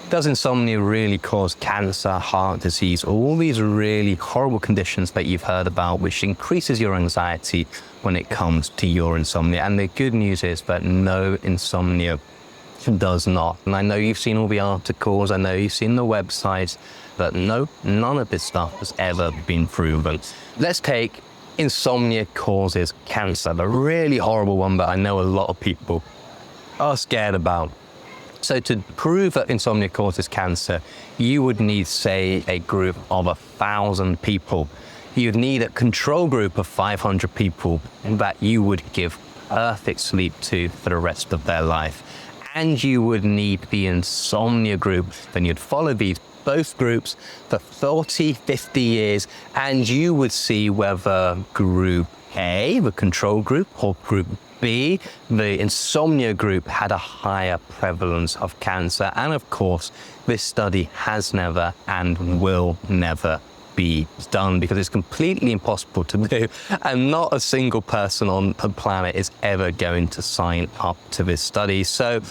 Does insomnia really cause cancer, heart disease, all these really horrible conditions that you've heard about, which increases your anxiety when it comes to your insomnia? And the good news is that no, insomnia does not. And I know you've seen all the articles, I know you've seen the websites, but no, none of this stuff has ever been proven. Let's take insomnia causes cancer, the really horrible one that I know a lot of people are scared about. So to prove that insomnia causes cancer, you would need, say, a group of 1,000 people. You'd need a control group of 500 people that you would give perfect sleep to for the rest of their life. And you would need the insomnia group. Then you'd follow both groups for 40, 50 years, and you would see whether group A, the control group, or group B, the insomnia group, had a higher prevalence of cancer. And of course, this study has never and will never be done because it's completely impossible to do, and not a single person on the planet is ever going to sign up to this study. So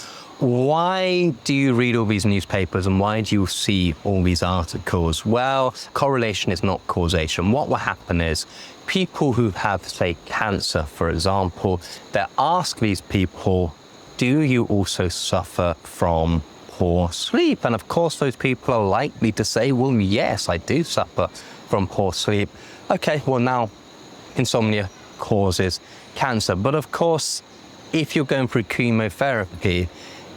why do you read all these newspapers and why do you see all these articles? Well, correlation is not causation. What will happen is people who have, say, cancer, for example, they ask these people, do you also suffer from poor sleep? And of course, those people are likely to say, well, yes, I do suffer from poor sleep. Okay, well, now insomnia causes cancer. But of course, if you're going through chemotherapy,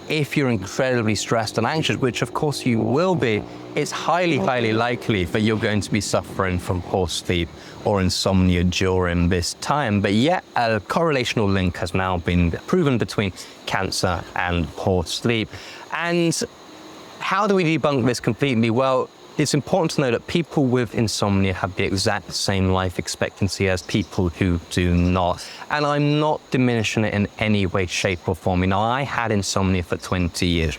if you're incredibly stressed and anxious, which of course you will be, it's highly, highly likely that you're going to be suffering from poor sleep or insomnia during this time. But yet a correlational link has now been proven between cancer and poor sleep. And how do we debunk this completely? Well, it's important to know that people with insomnia have the exact same life expectancy as people who do not. And I'm not diminishing it in any way, shape or form. You know, I had insomnia for 20 years.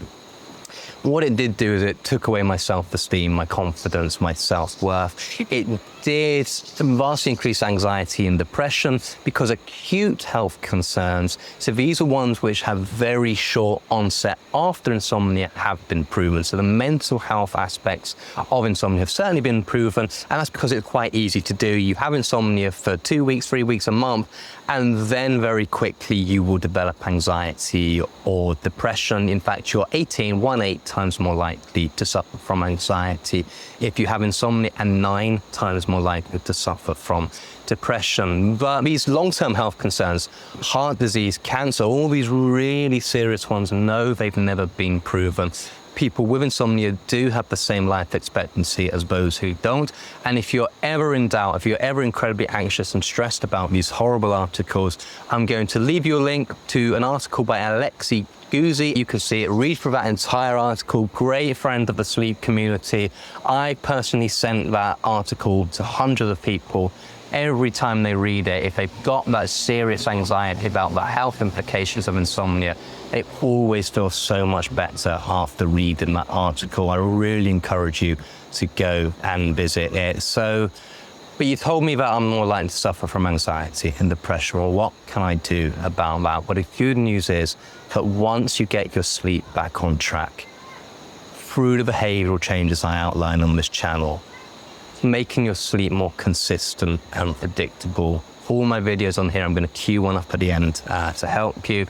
What it did do is it took away my self-esteem, my confidence, my self-worth. It did vastly increase anxiety and depression because acute health concerns, so these are ones which have very short onset after insomnia, have been proven. So the mental health aspects of insomnia have certainly been proven, and that's because it's quite easy to do. You have insomnia for 2 weeks, 3 weeks, a month, and then very quickly you will develop anxiety or depression. In fact, you're 18 times more likely to suffer from anxiety if you have insomnia, and 9 times more likely to suffer from depression. But these long-term health concerns, heart disease, cancer, all these really serious ones, no, they've never been proven. People with insomnia do have the same life expectancy as those who don't. And if you're ever in doubt, if you're ever incredibly anxious and stressed about these horrible articles, I'm going to leave you a link to an article by Alexi Guzzi. You can see it, read through that entire article. Great friend of the sleep community. I personally sent that article to hundreds of people. Every time they read it, if they've got that serious anxiety about the health implications of insomnia, it always feels so much better after reading that article. I really encourage you to go and visit it. So, but you told me that I'm more likely to suffer from anxiety and depression. Well, what can I do about that? Well, the good news is that once you get your sleep back on track, through the behavioural changes I outline on this channel, making your sleep more consistent and predictable. All my videos on here, I'm going to cue one up at the end to help you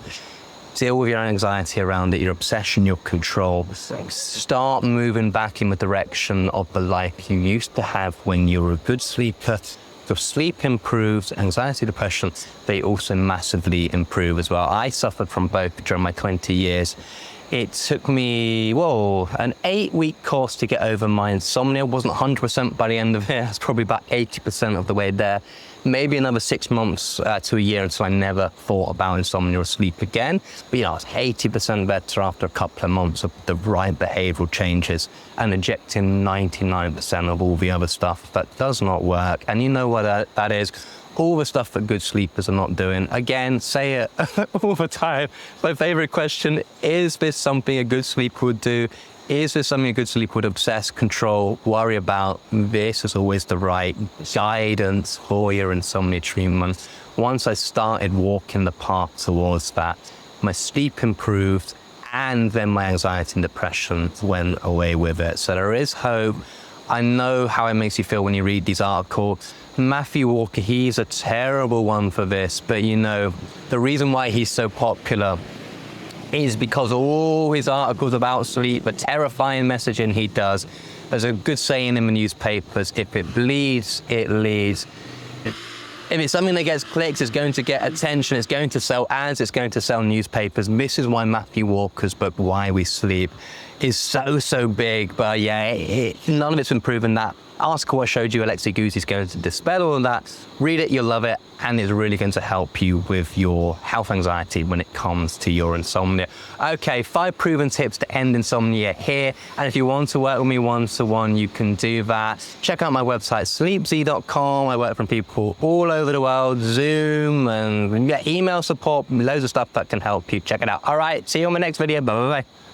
deal with your anxiety around it, your obsession, your control. Start moving back in the direction of the life you used to have when you were a good sleeper. Your sleep improves, anxiety, depression, they also massively improve as well. I suffered from both during my 20 years. It took me, an 8-week course to get over my insomnia. Wasn't 100% by the end of it. It's probably about 80% of the way there. Maybe another 6 months to a year until I never thought about insomnia or sleep again. But I was 80% better after a couple of months of the right behavioural changes and ejecting 99% of all the other stuff that does not work. And you know what that is? All the stuff that good sleepers are not doing. Again, say it all the time. My favorite question, is this something a good sleeper would do? Is this something a good sleeper would obsess, control, worry about? This is always the right guidance for your insomnia treatment. Once I started walking the path towards that, my sleep improved and then my anxiety and depression went away with it. So there is hope. I know how it makes you feel when you read these articles. Matthew Walker, he's a terrible one for this, but you know, the reason why he's so popular is because all his articles about sleep, the terrifying messaging he does. There's a good saying in the newspapers, if it bleeds, it leads. If it's something that gets clicks, it's going to get attention, it's going to sell ads, it's going to sell newspapers. This is why Matthew Walker's book, Why We Sleep, is so big. But yeah, none of it's been proven. That article I showed you, Alexei Guzzi, is going to dispel all of that. Read it, you'll love it, and it's really going to help you with your health anxiety when it comes to your insomnia. Okay, 5 proven tips to end insomnia here. And if you want to work with me one-to-one, you can do that. Check out my website, sleepz.com. I work from people all over the world, Zoom, and email support, loads of stuff that can help you. Check it out. All right, see you on my next video. Bye-bye.